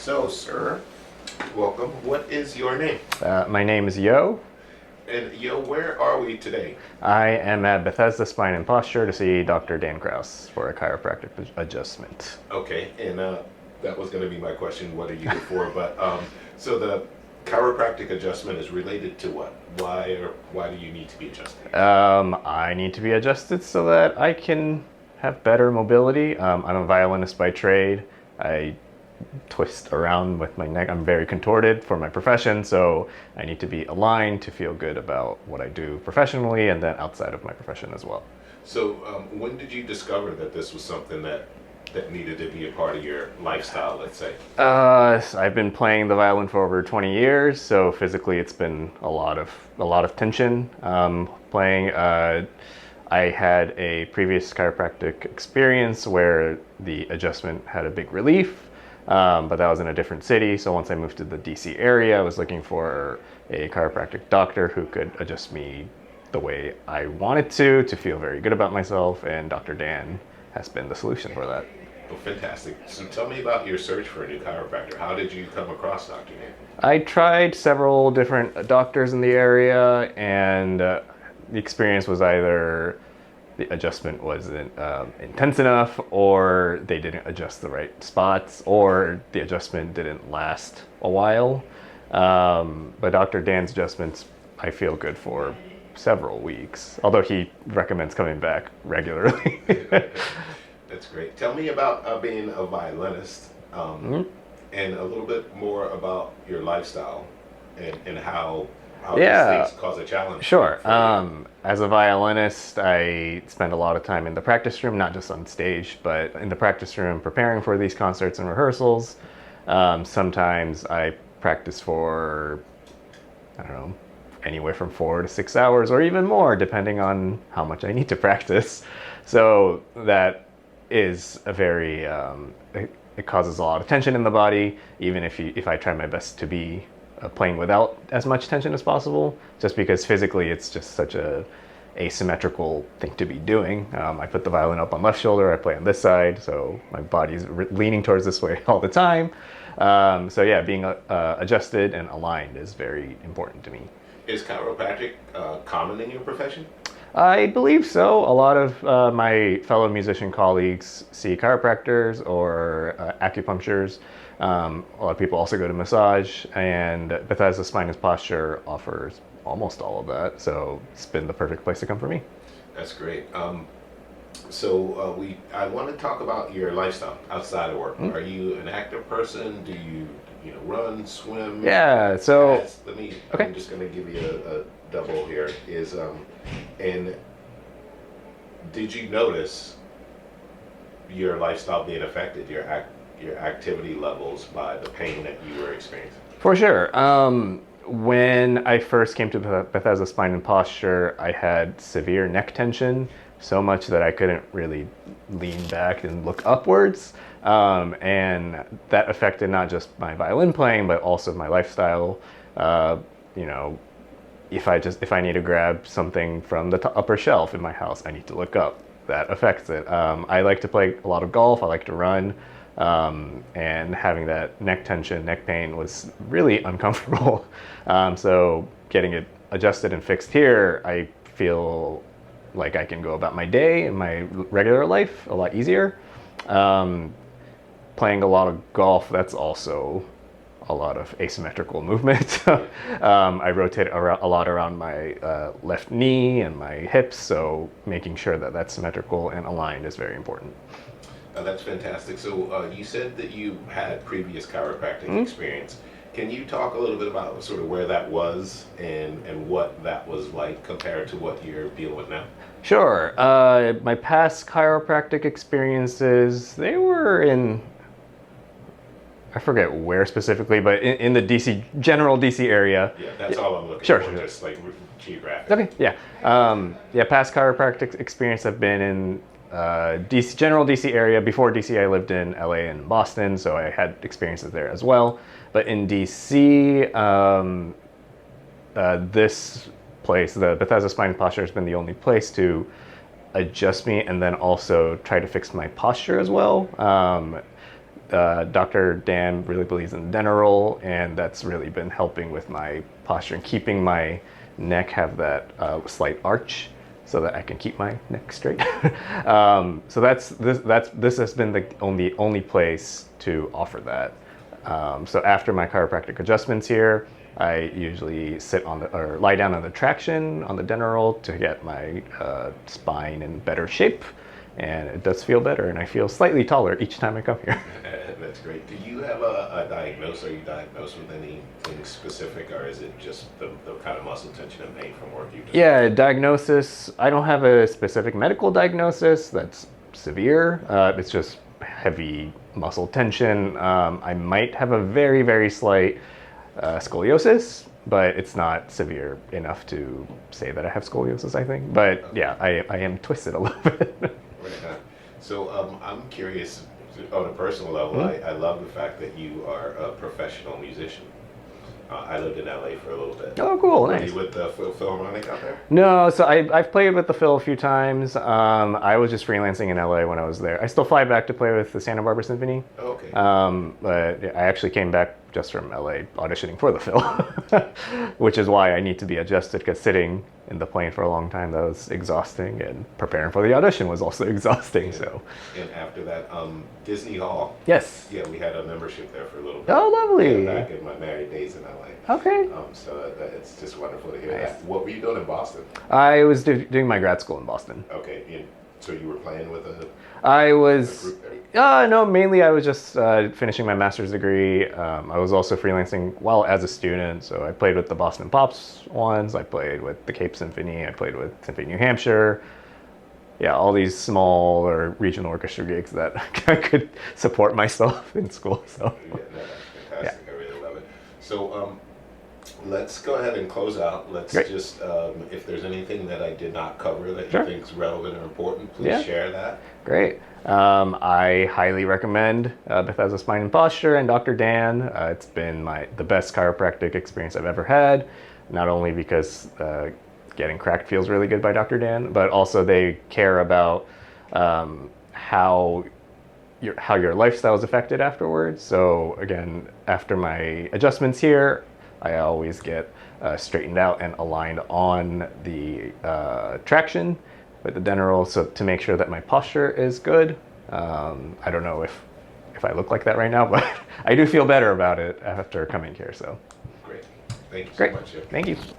So, sir, welcome. What is your name? My name is Yo. And where are we today? I am at Bethesda Spine and Posture to see Dr. Dan Kraus for a chiropractic adjustment. Okay, and that was going to be my question. What are you here for? But so the chiropractic adjustment is related to what? Why do you need to be adjusted? I need to be adjusted so that I can have better mobility. I'm a violinist by trade. I twist around with my neck. I'm very contorted for my profession, so I need to be aligned to feel good about what I do professionally and then outside of my profession as well. So when did you discover that this was something that needed to be a part of your lifestyle, let's say? I've been playing the violin for over 20 years, so physically it's been a lot of tension playing. I had a previous chiropractic experience where the adjustment had a big relief. But that was in a different city. So once I moved to the DC area, I was looking for a chiropractic doctor who could adjust me the way I wanted to feel very good about myself. And Dr. Dan has been the solution for that. Oh, fantastic. So tell me about your search for a new chiropractor. How did you come across Dr. Dan? I tried several different doctors in the area, and the experience was either the adjustment wasn't intense enough, or they didn't adjust the right spots, or the adjustment didn't last a while. But Dr. Dan's adjustments, I feel good for several weeks, although he recommends coming back regularly. That's great. Tell me about being a violinist and a little bit more about your lifestyle and how these things cause a challenge. Sure. As a violinist, I spend a lot of time in the practice room, not just on stage, but in the practice room preparing for these concerts and rehearsals. Sometimes I practice for, I don't know, anywhere from 4 to 6 hours or even more, depending on how much I need to practice. So that is a very, it causes a lot of tension in the body, even if I try my best to be playing without as much tension as possible, just because physically it's just such a asymmetrical thing to be doing. I put the violin up on left shoulder, I play on this side, so my body's leaning towards this way all the time. So yeah, being adjusted and aligned is very important to me. Is chiropractic common in your profession? I believe so. A lot of my fellow musician colleagues see chiropractors or acupuncturists. A lot of people also go to massage, and Bethesda Spine and Posture offers almost all of that, so it's been the perfect place to come for me. That's great. I want to talk about your lifestyle outside of work. Are you an active person? Do you run, swim? Yeah. So I'm just going to give you a double here. And did you notice your lifestyle being affected, your activity levels, by the pain that you were experiencing? For sure. When I first came to Bethesda Spine and Posture, I had severe neck tension, so much that I couldn't really lean back and look upwards. And that affected not just my violin playing, but also my lifestyle. If I need to grab something from the upper shelf in my house, I need to look up. That affects it. I like to play a lot of golf. I like to run. And having that neck tension, neck pain was really uncomfortable. So getting it adjusted and fixed here, I feel like I can go about my day and my regular life a lot easier. Playing a lot of golf, that's also a lot of asymmetrical movement. I rotate a lot around my left knee and my hips, so making sure that that's symmetrical and aligned is very important. That's fantastic. So you said that you had previous chiropractic experience. Can you talk a little bit about sort of where that was and what that was like compared to what you're dealing with now? Sure. My past chiropractic experiences, they were in, I forget where specifically, but in the general DC area. Yeah, that's all I'm looking for. Sure. Just like geographic. Okay, yeah. Past chiropractic experience have been in general DC area. Before DC, I lived in LA and Boston, so I had experiences there as well. But in DC, this place, the Bethesda Spine and Posture, has been the only place to adjust me and then also try to fix my posture as well. Dr. Dan really believes in Denerol, and that's really been helping with my posture and keeping my neck have that slight arch, so that I can keep my neck straight. So this has been the only place to offer that. So after my chiropractic adjustments here, I usually sit on or lie down on the traction on the Denerol to get my spine in better shape, and it does feel better, and I feel slightly taller each time I come here. That's great. Do you have a diagnosis? Are you diagnosed with anything specific, or is it just the kind of muscle tension and pain from work you just... Yeah, diagnosis. I don't have a specific medical diagnosis that's severe. It's just heavy muscle tension. I might have a very, very slight scoliosis, but it's not severe enough to say that I have scoliosis, I think. But yeah, I am twisted a little bit. Right on. So I'm curious, on a personal level, I love the fact that you are a professional musician. I lived in LA for a little bit. Oh, cool, Were nice. you with the Philharmonic out there? No, so I've played with the Phil a few times. I was just freelancing in LA when I was there. I still fly back to play with the Santa Barbara Symphony. Oh, okay. But I actually came back just from LA auditioning for the Phil, which is why I need to be adjusted, because sitting in the plane for a long time, that was exhausting, and preparing for the audition was also exhausting. So, And after that, Disney Hall. yes. Yeah, we had a membership there for a little bit. Oh, lovely. Yeah, back in my married days in LA. Okay. So it's just wonderful to hear Nice. that. What were you doing in Boston? I was doing my grad school in Boston. Okay, so you were playing with a I was, group there? no, mainly I was just finishing my master's degree. I was also freelancing while as a student, so I played with the Boston Pops ones, I played with the Cape Symphony, I played with Symphony New Hampshire. Yeah, all these small or regional orchestra gigs that I could support myself in school. So, Yeah, no, that's fantastic. I really love it. So let's go ahead and close out. Let's Great. just, if there's anything that I did not cover that Sure. you think is relevant or important, please Yeah. share that. great. I highly recommend Bethesda Spine and Posture and Dr. Dan. It's been the best chiropractic experience I've ever had, not only because getting cracked feels really good by Dr. Dan, but also they care about how your lifestyle is affected afterwards. So again, after my adjustments here, I always get straightened out and aligned on the traction with the Denerol, so to make sure that my posture is good. I don't know if I look like that right now, but I do feel better about it after coming here. So Great. Thank you so great. much. Jeff. Thank you.